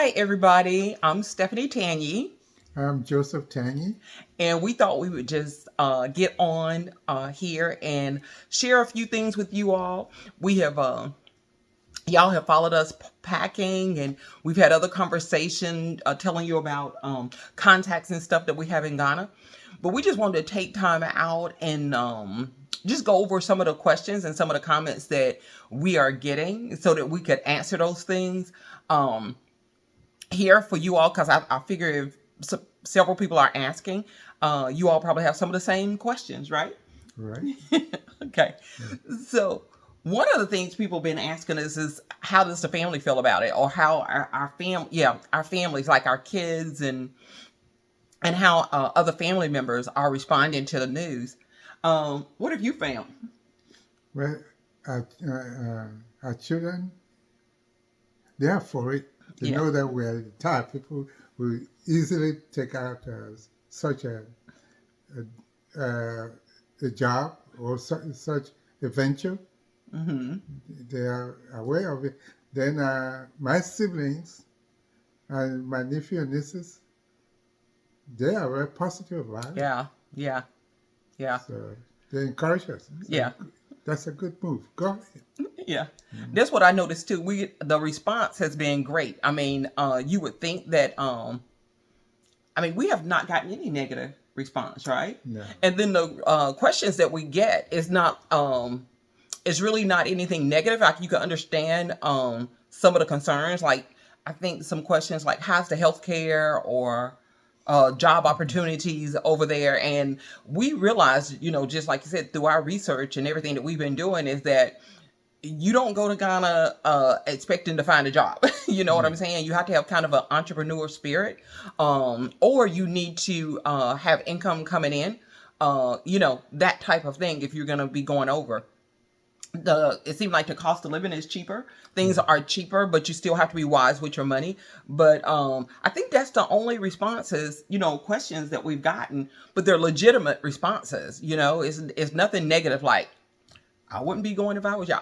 Hi, everybody. I'm Stephanie Tanya, I'm Joseph Tangy. and we thought we would just get on here and share a few things with you all. We have, y'all have followed us packing, and we've had other conversation telling you about contacts and stuff that we have in Ghana. But we just wanted to take time out and just go over some of the questions and some of the comments that we are getting so that we could answer those things. Here for you all because I figure if several people are asking, you all probably have some of the same questions, right? Right. Okay. Yeah. So one of the things people have been asking us is how does the family feel about it, or how our families, like our kids and how other family members are responding to the news. What have you found? Well, our children, they are for it. They Yeah. know that we're the type of people who easily take out such a, a job or such a venture. Mm-hmm. They are aware of it. Then my siblings and my nephew and nieces, they are very positive about it. Yeah. Yeah. Yeah. So they encourage us. So Yeah. that's a good move. Go ahead. Yeah, Mhm. that's what I noticed too. The response has been great. I mean, you would think that I mean, we have not gotten any negative response, right? No. And then the questions that we get is not it's really not anything negative. Like you can understand some of the concerns. Like I think some questions like how's the healthcare or job opportunities over there, and we realized, just like you said, through our research and everything that we've been doing, is that you don't go to Ghana expecting to find a job. You know what I'm No. saying? You have to have kind of an entrepreneur spirit, or you need to have income coming in. That type of thing. If you're going to be going over, it seemed like the cost of living is cheaper. Things Mhm. are cheaper, but you still have to be wise with your money. But I think that's the only responses, questions that we've gotten. But they're legitimate responses. It's nothing negative like I wouldn't be going if I was y'all.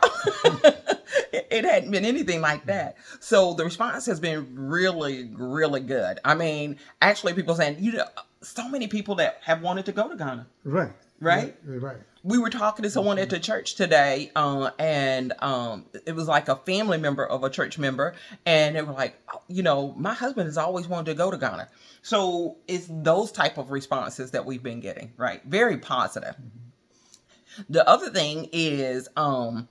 It hadn't been anything like that. So the response has been really, really good. I mean, actually, people saying, so many people that have wanted to go to Ghana, Right. Yeah, right? you're right. We were talking to someone at the church today, and it was like a family member of a church member, and they were like, "Oh, my husband has always wanted to go to Ghana." So it's those type of responses that we've been getting, right? Very positive. The other thing is, and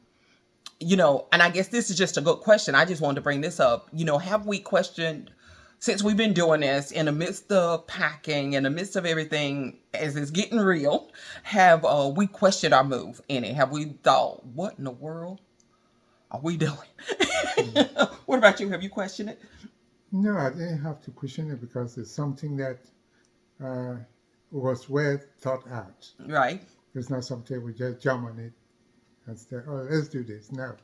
I guess this is just a good question. I just wanted to bring this up. Have we questioned, since we've been doing this in the midst of packing, in the midst of everything as it's getting real, have we questioned our move in it? Have we thought, what in the world are we doing? Mhm. What about you? Have you questioned it? No, I didn't have to question it because it's something that uh, was well thought out. Right. It's not something we just jump on it and say, "Oh, let's do this." No,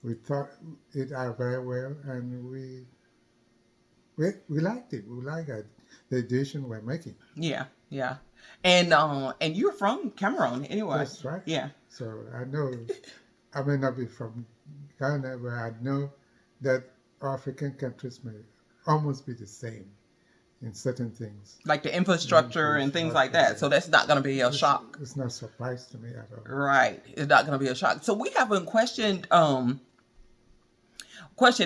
we thought it out very well, and we liked it. We liked it, the decision we're making. Yeah. Yeah. And you're from Cameroon anyway. That's right. Yeah. So I know I may not be from Ghana, but I know that African countries may almost be the same in certain things. Like the In infrastructure and things like that. infrastructure, So that's not going to be a it's, shock. it's not a surprise to me at all. Right. It's not going to be a shock. So we haven't questioned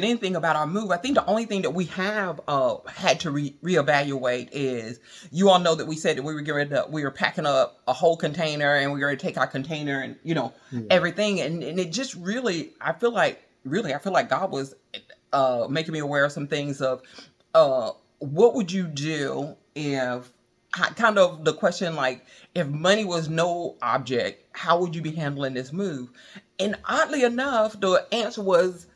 anything about our move. I think the only thing that we have had to reevaluate is, you all know that we said that we were packing up a whole container, and we were going to take our container and Yeah. everything, and it just really, I feel like God was making me aware of some things of what would you do if, kind of the question, like, if money was no object, how would you be handling this move? And oddly enough, the answer was,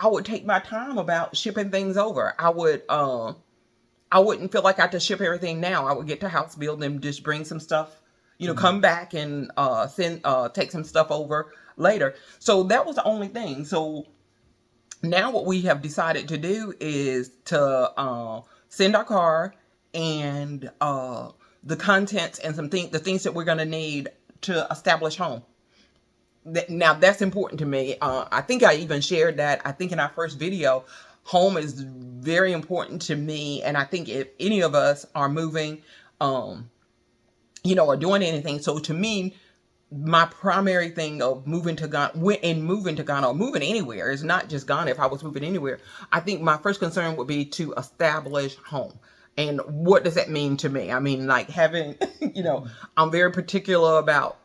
I would take my time about shipping things over. I wouldn't feel like I had to ship everything now. I would get to house build and just bring some stuff, Mm. come back and take some stuff over later. So that was the only thing. So now what we have decided to do is to send our car and the contents and the things that we're going to need to establish home. Now that's important to me. I think I even shared that, I think, in our first video. home is very important to me. And I think if any of us are moving, or doing anything, so to me, my primary thing of moving to Ghana or moving anywhere is not just Ghana. If I was moving anywhere, I think my first concern would be to establish home. And what does that mean to me? I mean, like having, I'm very particular about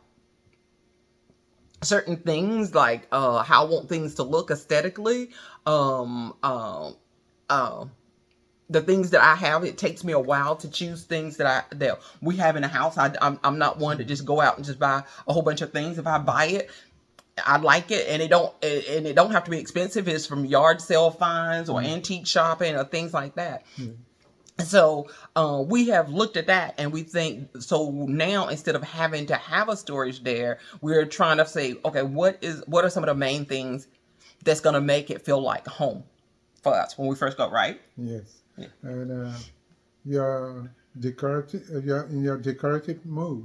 certain things, like how I want things to look aesthetically. Um, um, um, the things that I have, it takes me a while to choose things that we have in the house. I'm not one to just go out and just buy a whole bunch of things. If I buy it, I like it, and it don't have to be expensive. It's from yard sale finds or antique shopping or things like that. So we have looked at that, and we think, so now instead of having to have a storage there, we're trying to say, okay, what are some of the main things that's going to make it feel like home for us when we first go, right? Yes. Yeah. And in your decorative move,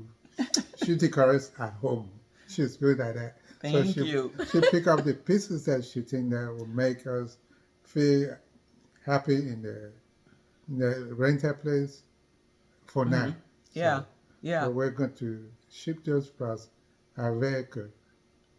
she decorates at home. She's good at that. Thank you. She pick up the pieces that she think that will make us feel happy in the rental place for now. Yeah. So, Yeah. so we're going to ship those parts our vehicle.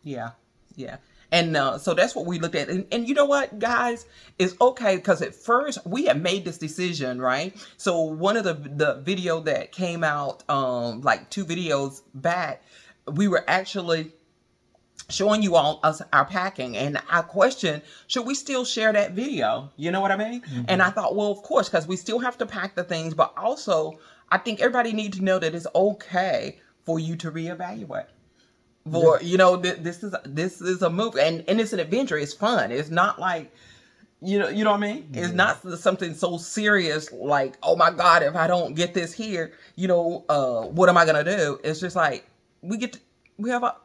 Yeah. Yeah. And so that's what we looked at. And you know what, guys? It's okay, because at first we had made this decision, right? So one of the video that came out like 2 videos back, we were actually showing you all our packing, and I questioned, should we still share that video? You know what I mean? And I thought, well, of course, because we still have to pack the things, but also I think everybody needs to know that it's okay for you to reevaluate. For this is a move, and it's an adventure. It's fun. It's not like you know what I mean. It's not something so serious like, oh my God, if I don't get this here, what am I gonna do? It's just like we have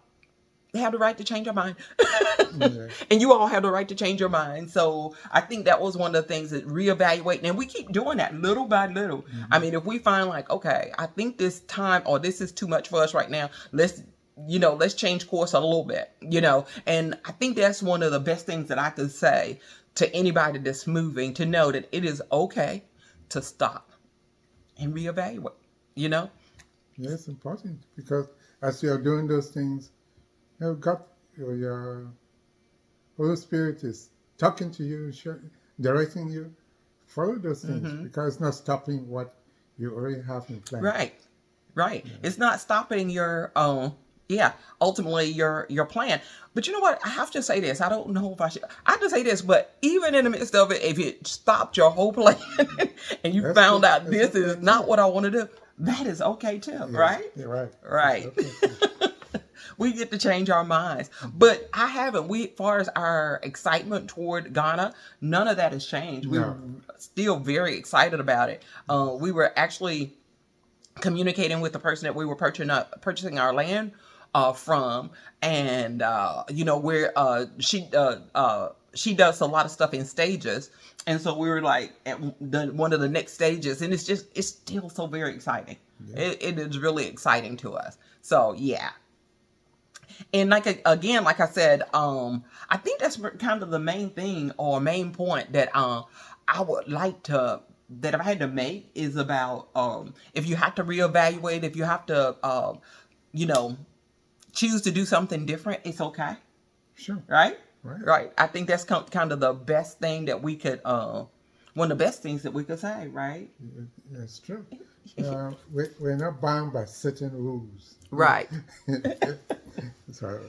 the right to change our mind. And you all have the right to change your mind. So I think that was one of the things, that reevaluating, and we keep doing that little by little. I mean, if we find like, okay, I think this time, or this is too much for us right now, let's change course a little bit, and I think that's one of the best things that I could say to anybody that's moving, to know that it is okay to stop and reevaluate, Yeah, it's important, because as you're doing those things, God, your Holy Spirit is talking to you, directing you. Follow those things, because it's not stopping what you already have in plan. Right. Yeah. It's not stopping your ultimately your plan. But you know what? I have to say this. I don't know if I should. I have to say this, but even in the midst of it, if it stopped your whole plan and you found out this is not what I want to do, that is okay too, right? Yeah, right. Right. Okay. We get to change our minds. But I haven't. As far as our excitement toward Ghana, none of that has changed. We're still very excited about it. We were actually communicating with the person that we were purchasing our land from, and she does a lot of stuff in stages, and so we were like at one of the next stages, and it's still so very exciting. It is really exciting to us. So yeah. And like I said, I think that's kind of the main thing, or main point that I would like to, that if I had to make, is about if you have to reevaluate, if you have to choose to do something different, it's okay. Sure. Right. I think that's kind of the best thing that we could one of the best things that we could say, right? That's true. We're not bound by certain rules. Right. So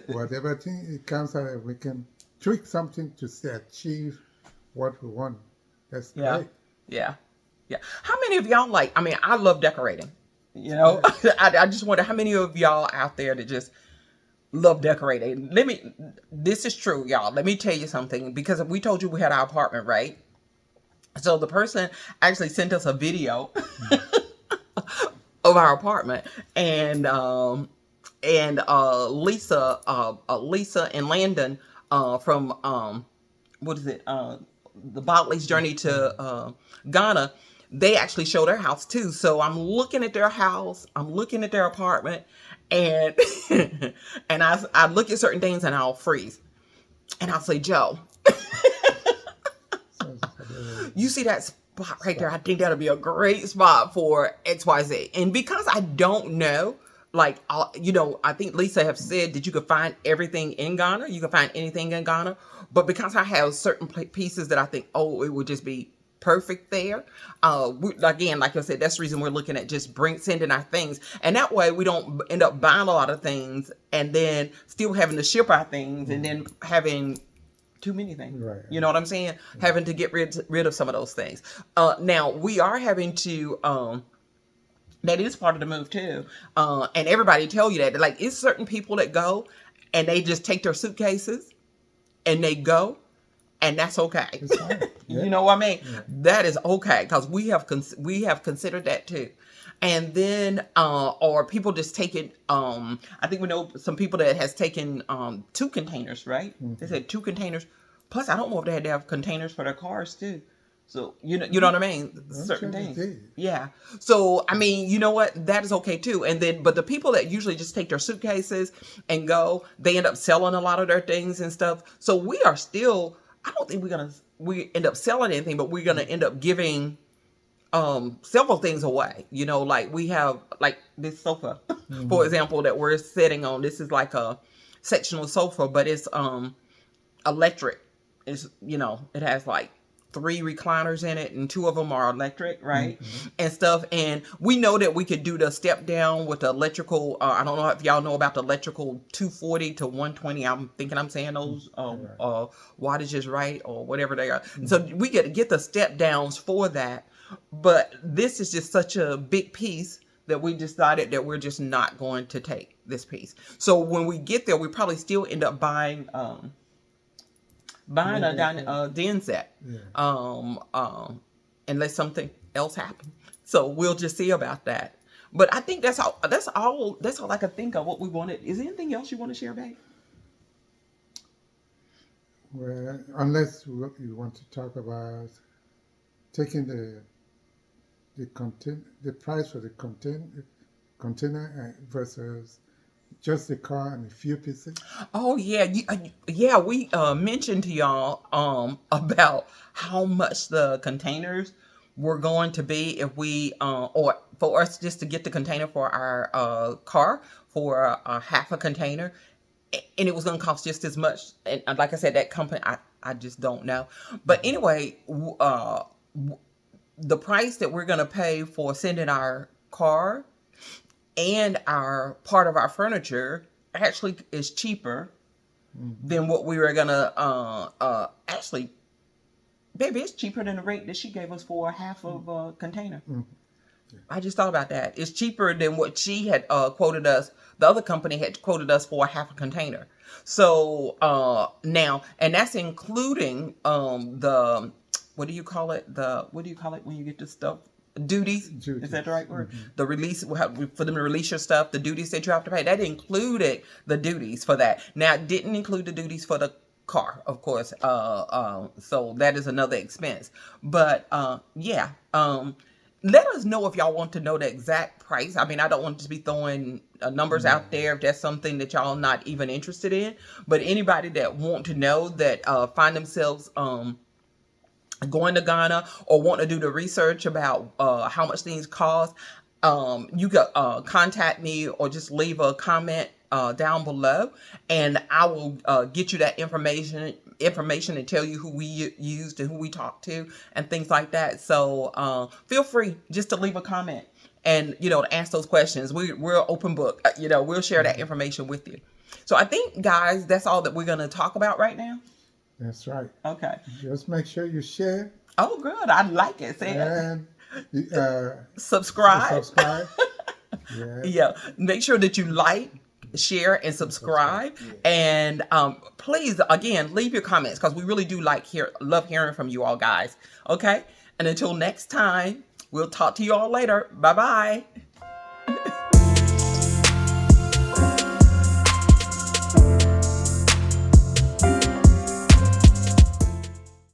whatever thing it comes out, we can tweak something to achieve what we want. That's great. Yeah. How many of y'all I love decorating. I just wonder how many of y'all out there that just love decorating. This is true, y'all. Let me tell you something, because we told you we had our apartment, right? So the person actually sent us a video of our apartment, and Lisa and Landon from what is it? The Bodley's Journey to Ghana. They actually show their house too. So I'm looking at their house, I'm looking at their apartment, and and I look at certain things and I'll freeze. And I'll say, Joe, you see that spot right there, I think that'll be a great spot for XYZ. And because I don't know, like, I think Lisa have said that you could find everything in Ghana. You can find anything in Ghana. But because I have certain pieces that I think, oh, it would just be perfect there. Again, like I said, that's the reason we're looking at just sending our things. And that way we don't end up buying a lot of things and then still having to ship our things and then having too many things. Right. You know what I'm saying? Having to get rid of some of those things. Now we are having to, that is part of the move too. And everybody tell you that, like, it's certain people that go and they just take their suitcases and they go, and that's okay. It's fine. Yeah. You know what I mean? Yeah. That is okay, because we have considered that too. And then, or people just taking, I think we know some people that has taken 2 containers, right? Mm-hmm. They said 2 containers. Plus, I don't know if they had to have containers for their cars too. So, you know what I mean? Certain things. Yeah. So, I mean, you know what? That is okay too. And then, but the people that usually just take their suitcases and go, they end up selling a lot of their things and stuff. So we are still, I don't think we end up selling anything, but we're going to end up giving several things away. You know, like we have like this sofa, for example, that we're sitting on. This is like a sectional sofa, but it's electric. It's, it has like 3 recliners in it and 2 of them are electric, right? And stuff. And we know that we could do the step down with the electrical. I don't know if y'all know about the electrical 240 to 120. I'm thinking I'm saying those wattages right, or whatever they are. So we get the step downs for that. But this is just such a big piece that we decided that we're just not going to take this piece. So when we get there, we probably still end up buying a den set, unless something else happens. So we'll just see about that. But I think that's all I can think of what we wanted. Is there anything else you want to share, babe? Well, unless you want to talk about taking the price for the container versus just the car and a few pieces. Oh yeah, yeah. We mentioned to y'all about how much the containers were going to be if we or for us just to get the container for our car for half a container, and it was going to cost just as much. And like I said, that company, I just don't know. But anyway, the price that we're going to pay for sending our car and our part of our furniture actually is cheaper than what we were gonna actually, baby, it's cheaper than the rate that she gave us for half of a container. Yeah. I just thought about that. It's cheaper than what she had quoted us. The other company had quoted us for half a container. So now, and that's including the what do you call it when you get the stuff? Duties. Is that the right word? The release, for them to release your stuff, the duties that you have to pay, that included the duties for that. Now, it didn't include the duties for the car, of course. So that is another expense. But yeah, let us know if y'all want to know the exact price. I mean, I don't want to be throwing numbers out there if that's something that y'all not even interested in. But anybody that want to know, that find themselves going to Ghana or want to do the research about how much things cost, you can contact me or just leave a comment down below, and I will get you that information and tell you who we used and who we talked to and things like that. So feel free just to leave a comment and to ask those questions. We're open book. We'll share that information with you. So I think, guys, that's all that we're going to talk about right now. That's right. Okay. Just make sure you share. Oh, good. I like it. Say and subscribe. Yeah. Yeah. Make sure that you like, share, and subscribe. Yeah. And please, again, leave your comments, because we really do love hearing from you all, guys. Okay. And until next time, we'll talk to you all later. Bye-bye.